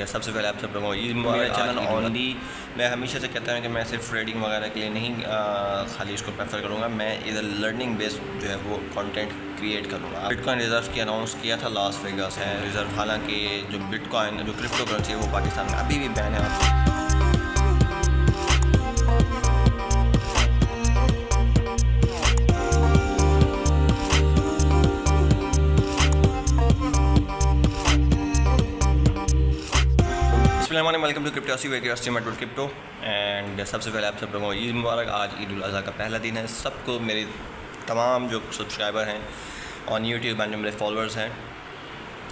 सबसे पहले आप सब लोगों को मेरा चैनल ओनली मैं हमेशा से कहता हूँ कि मैं सिर्फ ट्रेडिंग वगैरह के लिए नहीं खाली इसको प्रेफर करूँगा। मैं इधर लर्निंग बेस्ड जो है वो कंटेंट क्रिएट करूँगा। बिटकॉइन रिजर्व की अनाउंस किया था लास वेगास है रिज़र्व। हालांकि जो बिटकॉइन जो क्रिप्टो करेंसी है वो पाकिस्तान में अभी भी बैन है। वेलकम टू क्रिप्टो एंड सबसे पहले आप सब लोगों को ईद मुबारक। आज ईद उल अज़हा का पहला दिन है। सबको मेरे तमाम जो सब्सक्राइबर हैं ऑन यूट्यूब एंड जो मेरे फॉलोअर्स हैं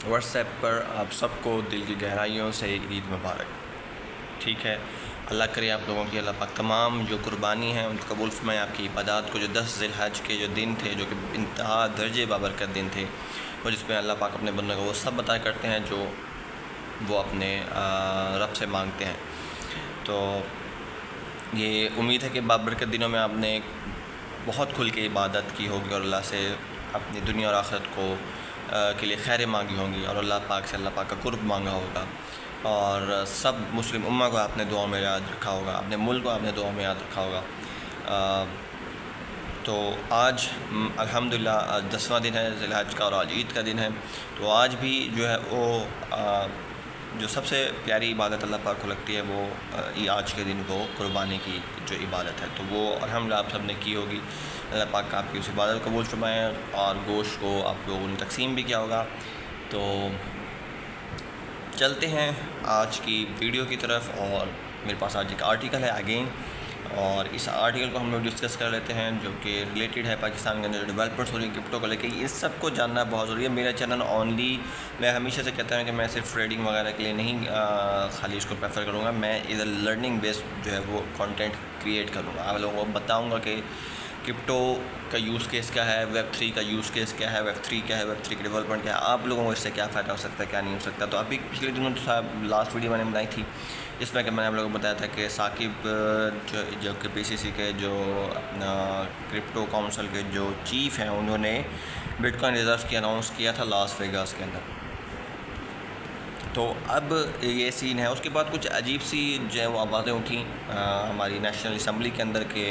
व्हाट्सएप पर, आप सबको दिल की गहराइयों से ईद मुबारक। ठीक है, अल्लाह करे आप लोगों की, अल्लाह पाक तमाम जो कुर्बानी है उनको कबूल फरमाए। आपकी इबादत को जो 10 ज़िलहज के जो दिन थे जो कि इंतहा दर्जे बाबरकत दिन थे और जिसमें अल्लाह पाक अपने बंदों को वो सब बताया करते हैं जो वो अपने रब से मांगते हैं। तो ये उम्मीद है कि बाबरकत दिनों में आपने बहुत खुल के इबादत की होगी और अल्लाह से अपनी दुनिया और आखिरत को के लिए खैर मांगी होंगी और अल्लाह पाक से अल्लाह पाक का कुर्ब मांगा होगा और सब मुस्लिम उम्मा को आपने दुआ में याद रखा होगा, अपने मुल्क को आपने दुआ में याद रखा होगा। तो आज अल्हम्दुलिल्लाह 10वां दिन है ज़िलहज का और आज ईद का दिन है। तो आज भी जो है वो जो सबसे प्यारी इबादत अल्लाह पाक को लगती है वो आज के दिन वो कुर्बानी की जो इबादत है, तो वो अल्हम्दुलिल्लाह आप सब ने की होगी। अल्लाह पाक आपकी उस इबादत को कबूल फरमाए और गोश्त को आप लोगों ने तकसीम भी किया होगा। तो चलते हैं आज की वीडियो की तरफ और मेरे पास आज एक आर्टिकल है अगेन और इस आर्टिकल को हम लोग डिस्कस कर लेते हैं जो कि रिलेटेड है पाकिस्तान के अंदर जो डेवलपर्स हो रही हैं क्रिप्टो को लेकर। इस सब को जानना बहुत ज़रूरी है। मेरा चैनल ओनली मैं हमेशा से कहता हूँ कि मैं सिर्फ ट्रेडिंग वगैरह के लिए नहीं खाली इसको प्रेफर करूँगा। मैं इधर लर्निंग बेस्ड जो है वो कंटेंट क्रिएट करूँगा। आप लोगों को बताऊँगा कि क्रिप्टो का यूज़ केस क्या है, वेब 3 का यूज़ केस क्या है, वेब 3 क्या है, वेब 3 की डेवलपमेंट क्या है, आप लोगों को इससे क्या फ़ायदा हो सकता है, क्या नहीं हो सकता। तो अभी पिछले दिनों तो साहब लास्ट वीडियो मैंने बनाई थी इसमें कि मैंने आप लोगों को बताया था कि साकिब जो कि PCC के जो अपना क्रिप्टो काउंसिल के जो चीफ़ हैं उन्होंने बिटकॉइन रिजर्व की अनाउंस किया था लास वेगास के अंदर। तो अब ये सीन है। उसके बाद कुछ अजीब सी जो है वो आवाज़ें उठी हमारी नेशनल असम्बली के अंदर के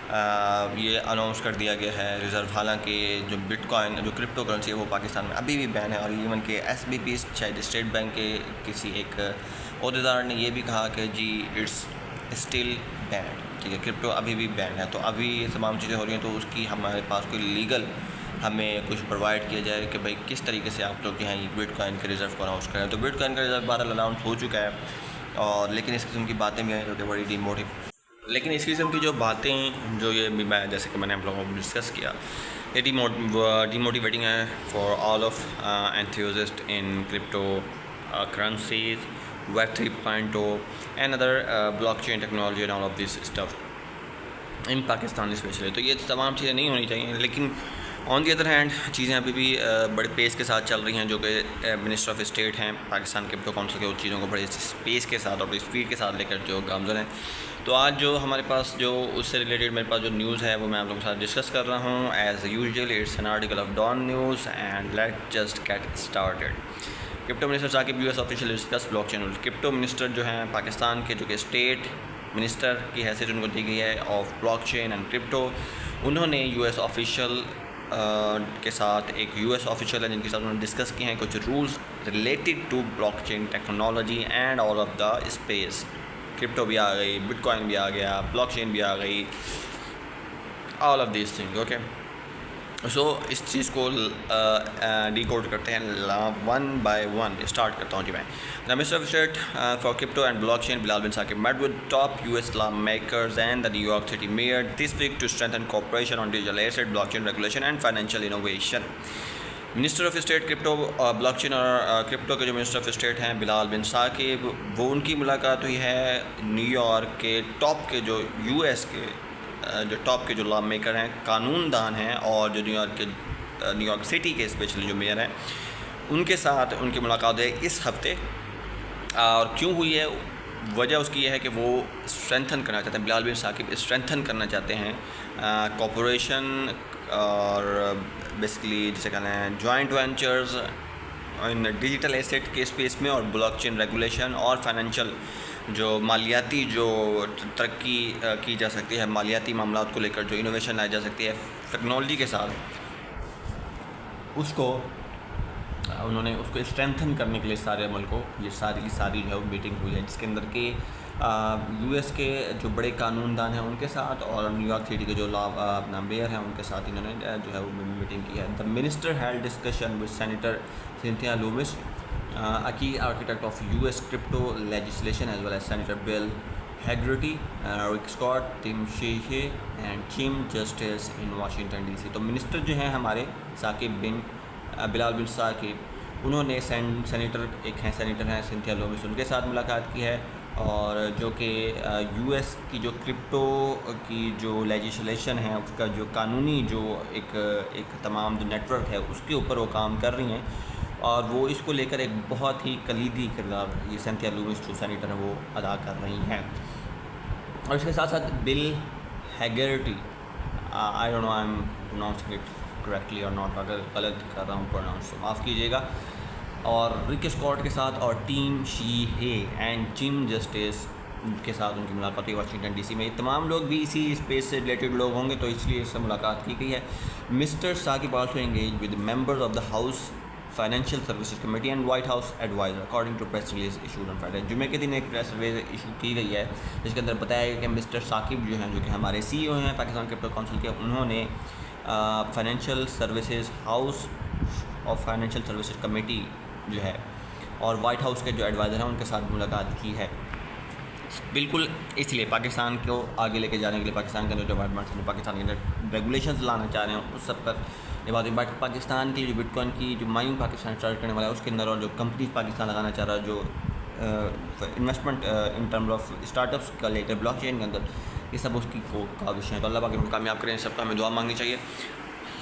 ये अनाउंस कर दिया गया है रिज़र्व। हालांकि जो बिटकॉइन जो क्रिप्टो करेंसी है वो पाकिस्तान में अभी भी बैन है और इवन के SBP शायद स्टेट बैंक के किसी एक अहदेदार ने ये भी कहा कि जी इट्स स्टिल बैन। ठीक है, क्रिप्टो अभी भी बैन है। तो अभी ये तमाम चीज़ें हो रही हैं तो उसकी हमारे पास कोई लीगल हमें कुछ प्रोवाइड किया जाए कि भाई किस तरीके से आप लोग यहाँ बिटकॉइन के रिज़र्व को अनाउंस करें। तो बिटकॉइन का रिज़र्व 12 अनाउंस हो चुका है और लेकिन इस किस्म की बातें भी आई जो कि बड़ी लेकिन इस किस्म की जो बातें जो ये मैं जैसे कि मैंने आप लोगों को डिस्कस किया ये डिमोटिवेटिंग है for all of enthusiast in crypto currencies, web 3.0 and other blockchain technology and all of this stuff in Pakistan specially. तो ये तमाम चीज़ें नहीं होनी चाहिए, लेकिन ऑन दी अदर हैंड चीज़ें अभी भी बड़े पेस के साथ चल रही हैं जो कि मिनिस्टर ऑफ स्टेट हैं पाकिस्तान क्रिप्टो काउंसिल के उस चीज़ों को बड़े पेस के साथ और बड़ी स्पीड के साथ लेकर जो गामज़न हैं। तो आज जो हमारे पास जो उससे रिलेटेड मेरे पास जो न्यूज़ है वो मैं आप लोगों के साथ डिस्कस कर रहा हूँ। As usual it's an article of Dawn news and let just get started. Crypto minister Saqib US official discuss blockchain rules. Crypto minister जो हैं पाकिस्तान के जो कि स्टेट मिनिस्टर की हैसियत उनको दी गई है ऑफ ब्लॉकचेन एंड क्रिप्टो। उन्होंने US ऑफिशियल के साथ एक US ऑफिशियल है जिनके साथ उन्होंने डिस्कस किए हैं कुछ rules related to blockchain technology and all of the space. Crypto भी आ गई, बिटकॉइन भी आ गया, ब्लॉकचेन भी आ गई, all of this thing. Okay, so इस चीज़ को डिकोड करते हैं वन बाय वन। स्टार्ट करता हूँ जी मैं। The minister of state for crypto and blockchain Bilal bin Saqib met with top US lawmakers and the New York City mayor this week to strengthen cooperation on digital asset, blockchain regulation and financial innovation. Minister of state crypto blockchain और crypto के जो minister of state हैं बिलाल बिन साकिब, वो उनकी मुलाकात हुई है New York के टॉप के जो US के जो टॉप के जो लॉ मेकर हैं, कानूनदान हैं और जो न्यूयॉर्क सिटी के स्पेशली जो मेयर हैं उनके साथ उनकी मुलाकात है इस हफ्ते। और क्यों हुई है, वजह उसकी यह है कि वो स्ट्रेंथन करना चाहते हैं, बिलाल बिन साकिब स्ट्रेंथन करना चाहते हैं कॉपोरेशन और बेसिकली जिसे कहते हैं जॉइंट वेंचर्स इन डिजिटल एसेट के स्पेस में और ब्लॉकचेन रेगुलेशन और फाइनेंशियल जो मालियाती जो तरक्की की जा सकती है, मालियाती मामलों को लेकर जो इनोवेशन लाई जा सकती है टेक्नोलॉजी के साथ, उसको उन्होंने उसको स्ट्रेंथन करने के लिए सारे अमल को ये सारी की सारी जो है मीटिंग हुई है, जिसके अंदर के यूएस के जो बड़े कानूनदान हैं उनके साथ और न्यूयॉर्क सिटी के जो लॉ अपना मेयर हैं उनके साथ इन्होंने जो है वो मीटिंग की है। The minister had discussion with senator Cynthia Lumix, a key architect of US crypto legislation, as well as Senator Bill Hagerty, Rick Scott, Tim Sheehy and Chief Justice in Washington DC। तो minister जो हैं हमारे साकिब बिन बिलाल बिन साकिब, उन्होंने senator एक हैं senator हैं Cynthia Lumix, उनके साथ मुलाकात की है और जो कि यूएस की जो क्रिप्टो की जो लेजिस्लेशन है उसका जो कानूनी जो एक तमाम जो नेटवर्क है उसके ऊपर वो काम कर रही हैं और वो इसको लेकर एक बहुत ही कलीदी किरदार ये सिंथिया लूमिस जो सेनेटर है वो अदा कर रही हैं। और इसके साथ साथ Bill Hagerty, I don't know I am pronouncing it correctly और नॉट, अगर गलत कर रहा हूँ प्रोनाउंस तो माफ़ कीजिएगा, और रिक स्कॉट के साथ और टीम शीहे एंड चीफ जस्टिस के साथ उनकी मुलाकात हुई वाशिंगटन डीसी में। ये तमाम लोग भी इसी स्पेस से रिलेटेड लोग होंगे तो इसलिए इससे मुलाकात की गई है। Mister Saqib also engage with members of the house financial services committee and White House advisor according to press release issued on Friday. जुमे के दिन एक प्रेस रिलीज इशू की गई है जिसके अंदर बताया गया कि मिस्टर साकिब जो हैं, जो कि हमारे CEO हैं पाकिस्तान क्रिप्टो काउंसिल के, उन्होंने financial services house of financial services committee जो है और वाइट हाउस के जो एडवाइज़र हैं उनके साथ मुलाकात की है। बिल्कुल इसलिए पाकिस्तान को आगे लेके जाने के लिए पाकिस्तान के अंदर जो डेवलपमेंट्स हैं, पाकिस्तान के अंदर रेगुलेशंस लाना चाह रहे हैं उस सब पर ये बात है। पाकिस्तान की जो बिटकॉइन की जो माइनिंग पाकिस्तान स्टार्ट करने वाला है उसके अंदर और जो कंपनीज पाकिस्तान लगाना चाह रहा है जो investment in terms of startups का लेकर ब्लॉकचेन के अंदर, ये सब उसकी का विषय है। तो अल्लाह पाक उनको कामयाब करें, सबका हमें दुआ मांगनी चाहिए।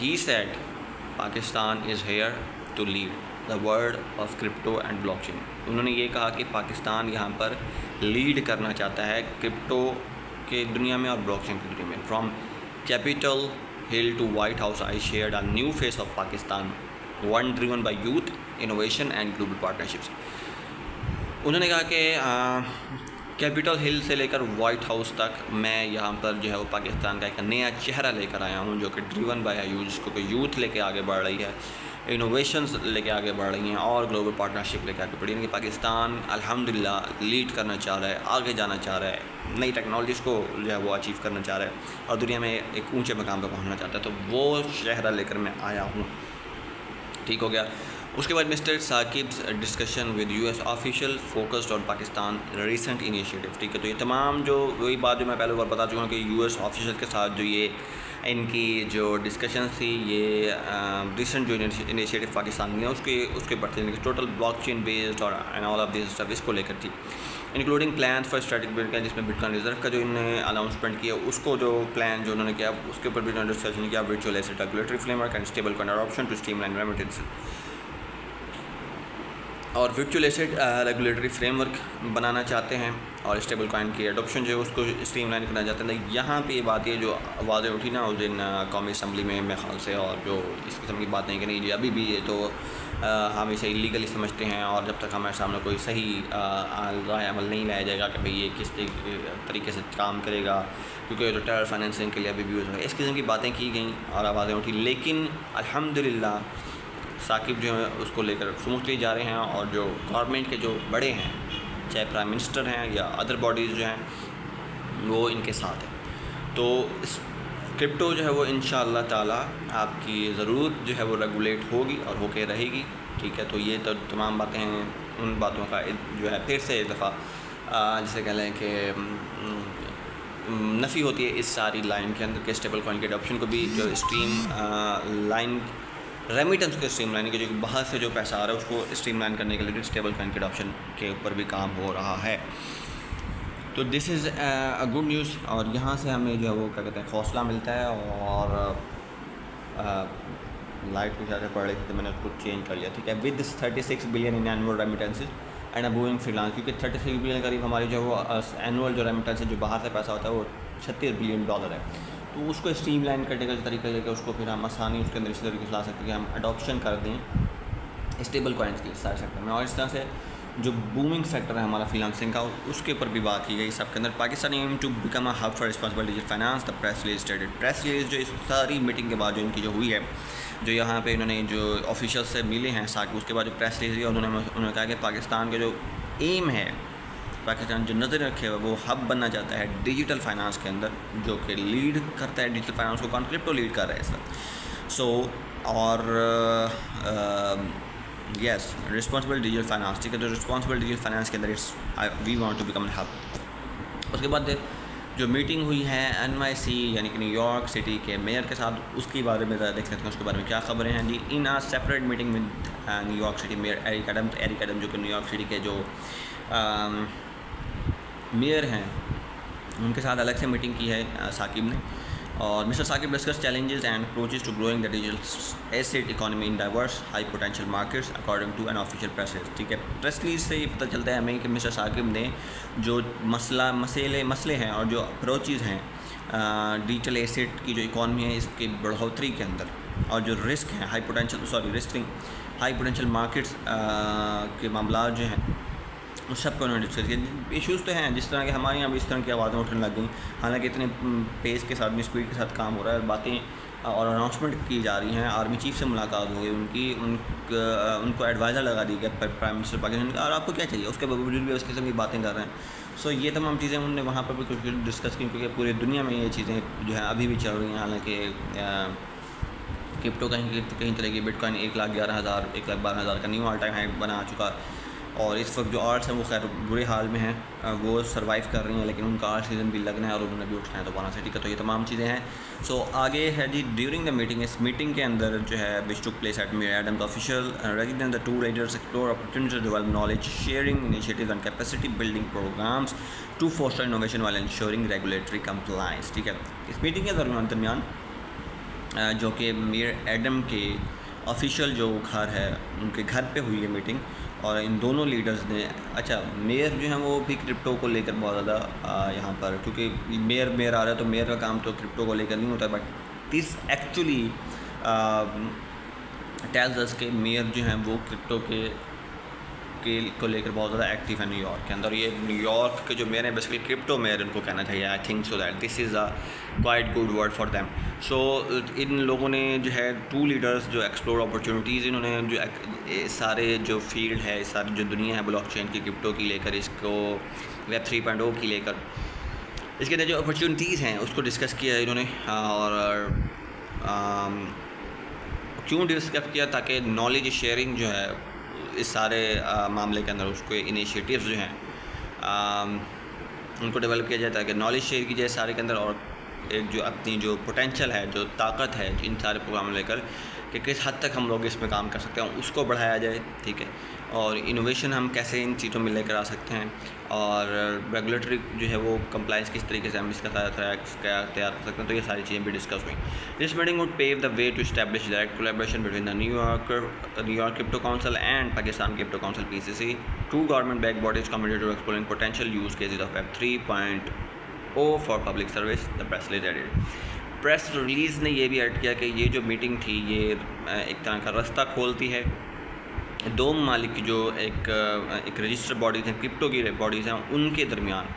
He said Pakistan is here to lead the world of crypto and blockchain. उन्होंने ये कहा कि पाकिस्तान यहाँ पर लीड करना चाहता है क्रिप्टो के दुनिया में और ब्लॉकचेन की दुनिया में। From Capitol Hill to White House I shared a new face of Pakistan, one driven by youth, innovation and global partnerships. उन्होंने कहा कि कैपिटल हिल से लेकर वाइट हाउस तक मैं यहाँ पर जो है वो पाकिस्तान का एक नया चेहरा लेकर आया हूँ जो कि ड्रिवन बाय यूथ, जिसको यूथ लेके आगे बढ़ रही है, इनोवेशंस लेके आगे बढ़ रही हैं और ग्लोबल पार्टनरशिप लेके आगे बढ़ी है। कि पाकिस्तान अल्हम्दुलिल्लाह लीड करना चाह रहा है, आगे जाना चाह रहा है, नई टेक्नोलॉजीज़ को जो है वो अचीव करना चाह रहा है और दुनिया में एक ऊंचे मकाम पर पहुंचना चाहता है। तो वो चेहरा लेकर मैं आया हूँ। ठीक हो गया। उसके बाद mister Saqib's discussion with US official focused on Pakistan recent initiative. ठीक है, तो ये तमाम जो वही बात जो मैं पहले बार बता चुका हूँ कि US ऑफिशियल के साथ जो ये इनकी जो डिस्कशन थी, ये रिसेंट जो इनिशिएटिव पाकिस्तान ने उसके बढ़ते टोटल ब्लॉकचेन बेस्ड और and all of this stuff इसको लेकर थी, including plan for strategic bitcoin, जिसमें बिटकॉइन रिजर्व का जो इन्होंने अनाउंसमेंट किया उसको जो प्लान जो उन्होंने किया उसके ऊपर भी उन्होंने डिस्कशन किया। Virtual asset regulatory framework and stable coin adoption to streamline remittance, और वर्चुअल एसेट रेगुलेटरी फ्रेमवर्क बनाना चाहते हैं और स्टेबल कॉइन की एडोप्शन जो है उसको स्ट्रीमलाइन करना चाहते हैं। यहाँ पे ये बात है जो आवाज़ें उठी ना उस दिन कौमी असम्बली में मेरे ख्याल से, और जो इस किस्म की बात नहीं कि नहीं जी अभी भी ये तो हम इसे इलीगली समझते हैं और जब तक हमारे सामने कोई सही राय अमल नहीं लाया जाएगा कि भाई ये किस तरीके से काम करेगा, क्योंकि जो टेरर फाइनेंसिंग के लिए अभी भी यूज़ हो, इस किस्म की बातें की गई और आवाज़ें उठी। लेकिन अल्हम्दुलिल्लाह साकिब जो है उसको लेकर स्मूथली जा रहे हैं और जो गवर्नमेंट के जो बड़े हैं, चाहे प्राइम मिनिस्टर हैं या अदर बॉडीज़ जो हैं, वो इनके साथ हैं। तो इस क्रिप्टो जो है वो इंशाअल्लाह ताला आपकी ज़रूर जो है वो रेगुलेट होगी और होके रहेगी। ठीक है, तो ये तो तमाम बातें हैं, उन बातों का जो है फिर से एक दफ़ा जिसे कह लें कि नफ़ी होती है इस सारी लाइन के अंदर के स्टेबल कॉइन के अडॉप्शन को भी, जो स्ट्रीम लाइन रेमिटेंस के स्ट्रीम लाइन के जो बाहर से जो पैसा आ रहा है उसको स्ट्रीम लाइन करने के लिए स्टेबल कॉइन के अडॉप्शन के ऊपर भी काम हो रहा है। तो this is a good news और यहाँ से हमें जो है वो क्या कहते हैं हौसला मिलता है। और लाइट कुछ ज़्यादा पड़ रही थी तो मैंने उसको चेंज कर लिया। ठीक है, with 36 billion in annual remittances and a booing freelance, क्योंकि 36 बिलियन करीब हमारी जो वो एनुअल जो रेमिटेंस है जो बाहर से पैसा होता है वो $36 बिलियन है। तो उसको स्ट्रीम लाइन करने का तरीका है कि उसको फिर हम आसानी उसके अंदर इसी तरीके से ला सकते हैं कि हम अडॉप्शन कर दें स्टेबल कॉइन्स की सारे सेक्टर में, और इस तरह से जो बूमिंग सेक्टर है हमारा फ्रीलांसिंग का, उसके ऊपर भी बात की गई सबके अंदर। Pakistan aim to become a hub for responsible digital finance, the press release stated. Press release जो इस सारी मीटिंग के बाद जो इनकी जो हुई है, जो यहाँ पे इन्होंने जो ऑफिशियल से मिले हैं साथ, उसके बाद जो प्रेस रिलीज हुई उन्होंने कहा कि पाकिस्तान का जो एम है, पाकिस्तान जो नज़र रखे हुआ वो हब बनना चाहता है डिजिटल फाइनेंस के अंदर, जो कि लीड करता है डिजिटल फाइनेंस को, क्रिप्टो लीड कर रहा है इस वक्त। सो और यस रिस्पॉन्सिबल डिजिटल फाइनेंस, ठीक है, तो रिस्पॉन्सिबल डिजिटल फाइनेंस के अंदर we want to become hub. उसके बाद जो मीटिंग हुई है NYC यानी कि न्यूयॉर्क सिटी के मेयर के साथ, उसके बारे में ज़रा देख सकते हैं उसके बारे में क्या खबरें हैं जी। In a separate meeting with New York City mayor Eric Adam जो कि न्यूयॉर्क सिटी के जो मेयर हैं, उनके साथ अलग से मीटिंग की है साकिब ने। और mister Saqib discuss challenges and approaches to growing the digital asset economy in diverse high potential markets according to an official press release, ठीक है। प्रेस रिलीज से ये पता चलता है हमें कि मिस्टर साकिब ने जो मसले हैं और जो अप्रोचेस हैं डिजिटल एसेट की जो इकॉनमी है इसकी बढ़ोतरी के अंदर, और जो रिस्क हैं हाई पोटेंशियल मार्केट्स के मामला जो हैं उस सब को उन्होंने डिस्कस किया। इशूज़ तो हैं जिस तरह के हमारे यहाँ भी इस तरह की आवाज़ें उठने लग गई, हालांकि इतने पेस के साथ, स्पीड के साथ काम हो रहा है, बातें और अनाउंसमेंट की जा रही हैं। आर्मी चीफ से मुलाकात हो गई उनको एडवाइज़र लगा दी गया प्राइम मिनिस्टर पाकिस्तान का, और आपको क्या चाहिए, उसके बावजूद भी उस किस्म की बातें कर रहे हैं। सो ये तमाम चीज़ें उन्होंने वहाँ पर भी कुछ डिस्कस की, क्योंकि पूरी दुनिया में ये चीज़ें जो है अभी भी चल रही हैं। हालाँकि क्रिप्टो कहीं तरह की बिटकॉइन 1,11,000 1,12,000 का न्यू ऑल टाइम हाई बना चुका, और इस वक्त जो आर्ट्स हैं वो खैर बुरे हाल में हैं, वो सर्वाइव कर रही हैं, लेकिन उनका आर्ट सीज़न भी लगना है और उन्होंने भी उठना है दोबारा से, ठीक है। तो ये तमाम चीज़ें हैं। सो आगे है जी ड्यूरिंग द मीटिंग, इस मीटिंग के अंदर जो है which took place at Mayor Adams official resident the two leaders explore opportunities to develop knowledge sharing initiatives and capacity building programmes to foster innovation while ensuring regulatory compliance, ठीक है। इस meeting के दरमियान जो कि मेयर एडम के official जो घर है उनके घर पे हुई है मीटिंग, और इन दोनों लीडर्स ने, अच्छा मेयर जो है वो भी क्रिप्टो को लेकर बहुत ज़्यादा यहाँ पर, क्योंकि मेयर आ रहा है तो मेयर का काम तो क्रिप्टो को लेकर नहीं होता, but this actually tells us के मेयर जो हैं वो क्रिप्टो को लेकर बहुत ज़्यादा एक्टिव है न्यूयॉर्क के अंदर। ये न्यूयॉर्क के जो मेयर हैं बेसिकली क्रिप्टो मेयर इनको कहना चाहिए, I think so that this is a quite good word for them. So इन लोगों ने जो है टू लीडर्स जो एक्सप्लोर अपॉर्चुनिटीज़, इन्होंने जो सारे जो फील्ड है, सारी जो दुनिया है ब्लॉकचेन की, क्रिप्टो की लेकर, इसको वेब 3.0 की लेकर, इसके अंदर जो अपॉर्चुनिटीज़ हैं उसको डिस्कस किया इन्होंने। और क्यों डिस्कस किया, ताकि नॉलेज शेयरिंग जो है इस सारे मामले के अंदर उसको इनिशिएटिव्स जो हैं उनको डेवलप किया जाए, ताकि नॉलेज शेयर की जाए सारे के अंदर, और एक जो अपनी जो पोटेंशियल है, जो ताकत है इन सारे प्रोग्राम लेकर कि किस हद तक हम लोग इसमें काम कर सकते हैं उसको बढ़ाया जाए, ठीक है। और इनोवेशन हम कैसे इन चीज़ों में लेकर आ सकते हैं, और रेगुलेटरी जो है वो कंप्लाइंस किस तरीके से हम इसका तैयार कर सकते हैं, तो ये सारी चीज़ें भी डिस्कस हुई। This meeting would pave the way to establish direct collaboration between the New York crypto council and Pakistan crypto council PCC, to government back bodies committed to exploring potential use cases of web 3.0 for public service, the press release added. Press release ने ये भी add किया कि ये जो meeting थी ये एक तरह का रास्ता खोलती है दो ममालिक की जो एक रजिस्टर बॉडीज़ हैं, क्रिप्टो की बॉडीज़ हैं, उनके दरमियान,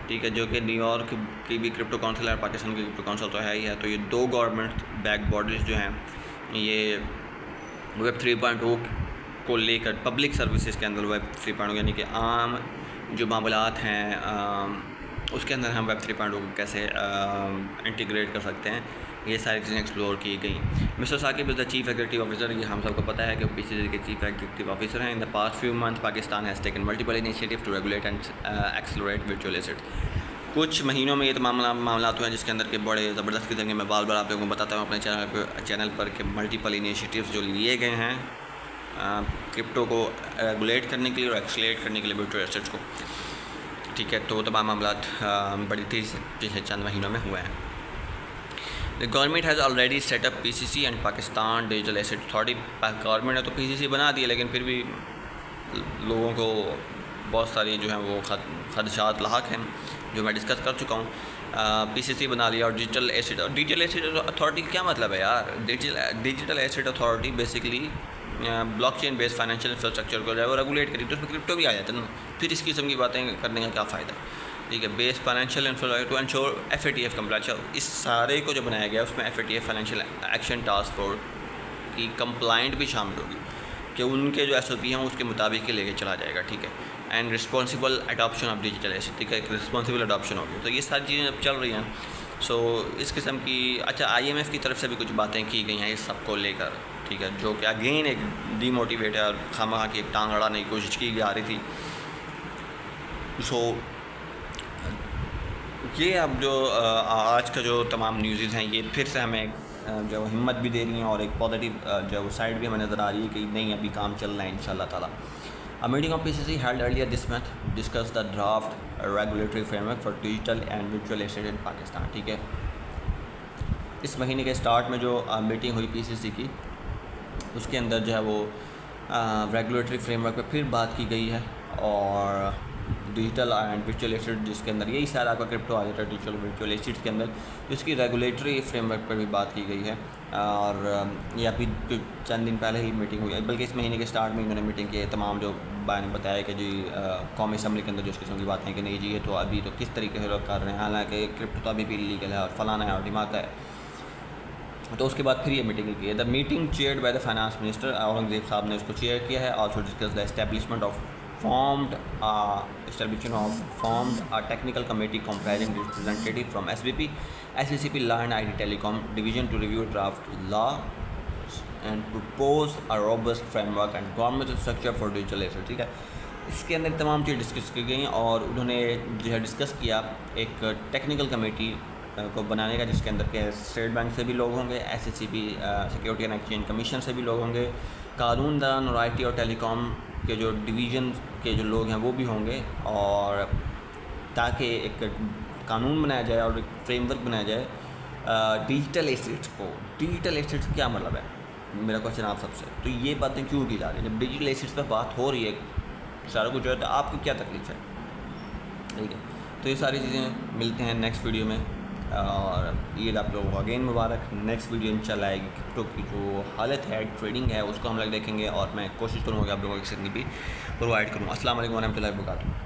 ठीक है, जो कि न्यूयॉर्क की भी क्रिप्टो काउंसिल है, पाकिस्तान की क्रिप्टो काउंसिल तो है ही है। तो ये दो गवर्नमेंट बैक बॉडीज़ जो हैं ये वेब 3.0 को लेकर पब्लिक सर्विसेज के अंदर वेब 3.0 यानी कि आम जो मामलात हैं उसके अंदर हम वेब 3.0 को कैसे इंटीग्रेट कर सकते हैं, ये सारी चीज़ें एक्सप्लोर की गई। Mister Saqib is the chief executive officer, ये हम सबको पता है कि PCC के चीफ एग्जीक्यूटिव ऑफिसर हैं। In the past few month Pakistan has taken multiple initiative to regulate and accelerate virtual asset. कुछ महीनों में ये तमाम मामला हुए हैं जिसके अंदर के बड़े ज़बरदस्त किस्म के, मैं बार बार आप लोगों को बताता हूँ अपने चैनल पर कि मल्टीपल इनिशिएटिव्स जो लिए गए हैं क्रिप्टो को रेगुलेट करने के लिए और एक्सलरेट करने के लिए वर्चुअल एसेट्स को, ठीक है। तो तमाम मामला बड़ी तेज़ से पिछले चंद महीनों में हुए हैं। The government has already setup PCC and Pakistan digital asset authority. Government ने तो PCC बना दिया, लेकिन फिर भी लोगों को बहुत सारी जो हैं वो खदशात लाक हैं जो मैं डिस्कस कर चुका हूँ। PCC बना लिया, और डिजिटल एसेट अथॉरिटी क्या मतलब है यार? Digital asset authority basically blockchain based financial infrastructure को जो है वो रेगुलेट करी, तो उसमें क्रिप्टो भी आ जाता है ना, फिर इस किस्म की बातें करने का क्या फ़ायदा, ठीक है। Based financial infrastructure to ensure FATF compliance, इस सारे को जो बनाया गया उसमें FATF financial action task force की कंप्लाइंट भी शामिल होगी कि उनके जो SOP हैं उसके मुताबिक ही लेके चला जाएगा, ठीक है। And responsible adoption of digital asset, ठीक है, एक रिस्पॉन्सिबल अडॉप्शन होगी, तो ये सारी चीज़ें अब चल रही हैं। सो इस किस्म की अच्छा IMF की तरफ से भी कुछ बातें की गई हैं इस सब को लेकर, ठीक है, जो कि अगेन एक डीमोटिवेट है और खामखा की एक टांग अड़ाने की कोशिश की जा रही थी। सो ये अब जो आज का जो तमाम न्यूज़ हैं ये फिर से हमें जो हिम्मत भी दे रही हैं और एक पॉजिटिव जो साइड भी हमें नज़र आ रही है कि नहीं अभी काम चल रहा है इंशाल्लाह ताला। A meeting of PCC held earlier this month discussed the draft regulatory framework for digital and virtual asset in Pakistan, ठीक है। इस महीने के स्टार्ट में जो मीटिंग हुई PCC की उसके अंदर जो है वो रेगुलेटरी फ्रेमवर्क पे फिर बात की गई है और डिजिटल एंड वर्चुअल एसेट जिसके अंदर यही सारा आपका क्रिप्टो आ जाता है डिजिटल वर्चुअल एसेट्स के अंदर, इसकी रेगुलेटरी फ्रेमवर्क पर भी बात की गई है। और ये अभी चंद दिन पहले ही मीटिंग हुई है, बल्कि इस महीने के स्टार्ट में इन्होंने मीटिंग की, तमाम जो ने बताया कि जी कौमी असम्बली के अंदर जो इस किस्म की बातें हैं कि नहीं जी ये तो अभी तो किस तरीके से लोग कर रहे हैं, हालांकि क्रिप्टो तो अभी भी इलीगल है और फलाना है और ढिमाका है। तो उसके बाद फिर ये मीटिंग की है। The meeting chaired by the finance minister Aurangzeb साहब ने उसको चेयर किया है। Also discuss the establishment of formed a technical committee comprising representatives from SBP, SCCP, Law and IT Telecom division to review draft law and propose a robust framework and government structure for digital assets, ठीक है। इसके अंदर तमाम चीज़ें discuss की गई और उन्होंने जो है डिस्कस किया एक टेक्निकल कमेटी को बनाने का जिसके अंदर के स्टेट बैंक से भी लोग होंगे, SCCP security and exchange commission से भी लोग होंगे, कानूनदान और IT और टेलीकॉम के जो डिवीज़न के जो लोग हैं वो भी होंगे, और ताकि एक कानून बनाया जाए और एक फ्रेमवर्क बनाया जाए डिजिटल एसेट्स को। डिजिटल एसेट्स क्या मतलब है, मेरा क्वेश्चन आप सबसे, तो ये बातें क्यों की जा रही है? जब डिजिटल एसेट्स पर बात हो रही है सारा कुछ है तो आपको क्या तकलीफ़ है, ठीक है। तो ये सारी चीज़ें मिलते हैं नेक्स्ट वीडियो में, और ईद आप लोगों को अगेन मुबारक। नेक्स्ट वीडियो इंशाल्लाह आएगी, क्रिप्टो की जो हालत है ट्रेडिंग है उसको हम लोग देखेंगे और मैं कोशिश करूँगा कि आप लोगों की जितनी भी प्रोवाइड करूँ। अस्सलाम वालेकुम व रहमतुल्लाहि व बरकातुहू।